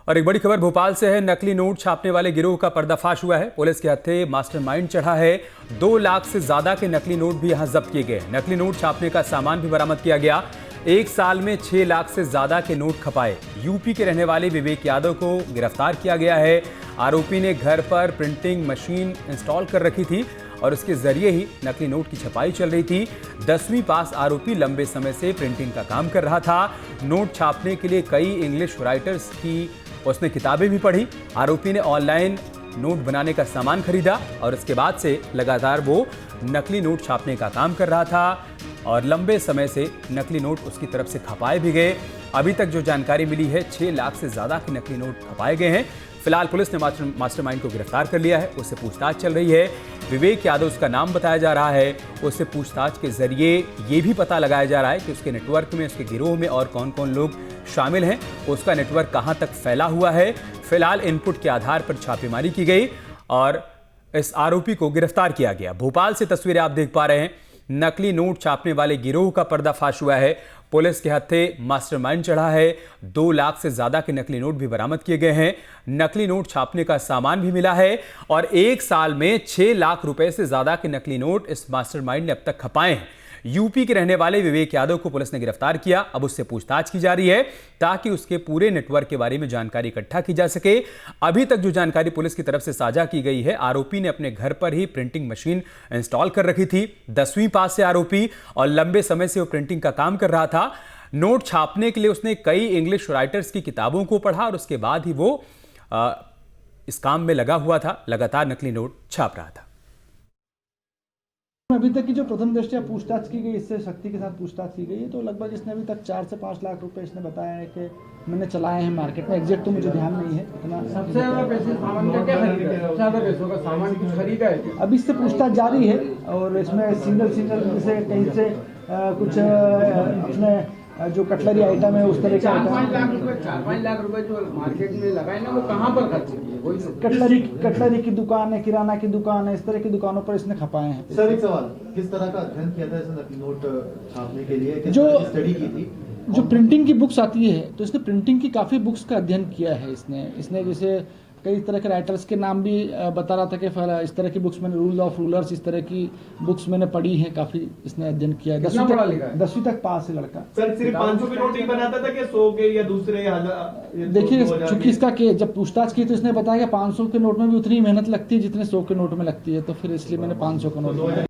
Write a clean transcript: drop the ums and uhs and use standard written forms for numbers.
और एक बड़ी खबर भोपाल से है। नकली नोट छापने वाले गिरोह का पर्दाफाश हुआ है। पुलिस के हत्थे मास्टरमाइंड चढ़ा है। 2 लाख से ज्यादा के नकली नोट भी यहां जब्त किए गए। नकली नोट छापने का सामान भी बरामद किया गया। 1 साल में 6 लाख से ज्यादा के नोट खपाए। यूपी के रहने वाले विवेक यादव को गिरफ्तार किया गया है। आरोपी ने घर पर प्रिंटिंग मशीन इंस्टॉल कर रखी थी और उसके जरिए ही नकली नोट की छपाई चल रही थी। 10वीं पास आरोपी लंबे समय से प्रिंटिंग का काम कर रहा था। नोट छापने के लिए कई इंग्लिश राइटर्स की उसने किताबें भी पढ़ी। आरोपी ने ऑनलाइन नोट बनाने का सामान खरीदा और इसके बाद से लगातार वो नकली नोट छापने का काम कर रहा था और लंबे समय से नकली नोट उसकी तरफ से खपाए भी गए। अभी तक जो जानकारी मिली है 6 लाख से ज्यादा के नकली नोट खपाए गए हैं। फिलहाल पुलिस ने मास्टरमाइंड को गिरफ्तार कर लिया है। उससे पूछताछ चल रही है। विवेक यादव उसका नाम बताया जा रहा है। उससे पूछताछ के जरिए ये भी पता लगाया जा रहा है कि उसके नेटवर्क में, उसके गिरोह में और कौन कौन लोग शामिल हैं, उसका नेटवर्क कहां तक फैला हुआ है। फिलहाल इनपुट के आधार पर छापेमारी की गई और इस आरोपी को गिरफ्तार किया गया। भोपाल से तस्वीरें आप देख पा रहे हैं। नकली नोट छापने वाले गिरोह का पर्दाफाश हुआ है। पुलिस के हत्थे मास्टरमाइंड चढ़ा है। 2 लाख से ज्यादा के नकली नोट भी बरामद किए गए हैं। नकली नोट छापने का सामान भी मिला है और 1 साल में 6 लाख रुपए से ज्यादा के नकली नोट इस मास्टरमाइंड ने अब तक खपाए हैं। यूपी के रहने वाले विवेक यादव को पुलिस ने गिरफ्तार किया। अब उससे पूछताछ की जा रही है ताकि उसके पूरे नेटवर्क के बारे में जानकारी इकट्ठा की जा सके। अभी तक जो जानकारी पुलिस की तरफ से साझा की गई है, आरोपी ने अपने घर पर ही प्रिंटिंग मशीन इंस्टॉल कर रखी थी। 10वीं पास से आरोपी और लंबे समय से वो प्रिंटिंग का काम कर रहा था। नोट छापने के लिए उसने कई इंग्लिश राइटर्स की किताबों को पढ़ा और उसके बाद ही वो इस काम में लगा हुआ था। लगातार नकली नोट छाप रहा था। अभी तक की जो प्रथम दृष्टया पूछताछ की गई, इससे शक्ति के साथ पूछताछ की गई है, तो लगभग इसने अभी तक 4 से 5 लाख रुपए इसने बताया है कि मैंने चलाए हैं मार्केट में। एग्जैक्ट तो मुझे ध्यान नहीं है इतना। सबसे ज्यादा पैसे सामान का क्या खरीदा है? सबसे ज्यादा पैसों का सामान कुछ खरीदा है? अभी इससे पूछताछ जारी है और इसमें सिंगल जैसे कहीं से कुछ अपने जो कटलरी आइटम है उस तरह के 4-5 लाख रुपए जो मार्केट में लगाए ना, वो कहाँ पर खर्च किए? वही कटलरी की दुकान है, किराना की दुकान है, इस तरह की दुकानों पर इसने खपाए हैं। सर एक सवाल, किस तरह का अध्ययन किया था इसने नकली नोट छापने के लिए? किस जो तरह की स्टडी की थी? जो प्रिंटिंग की बुक्स आती है, तो इसने प्रिंटिंग की काफ़ी बुक्स का अध्ययन किया है। इसने जैसे कई तरह के राइटर्स के नाम भी बता रहा था कि इस तरह की बुक्स मैंने, रूल ऑफ रूलर्स, इस तरह की बुक्स मैंने पढ़ी हैं। काफ़ी इसने अध्ययन किया है। 10वीं तक पास है लड़का। सर सिर्फ 500 के नोट ही बनाता था कि 100 के या दूसरे? देखिए, चूंकि इसका जब पूछताछ की तो इसने बताया कि 500 के नोट में भी उतनी मेहनत लगती है जितने 100 के नोट में लगती है, तो फिर इसलिए मैंने 500 का नोट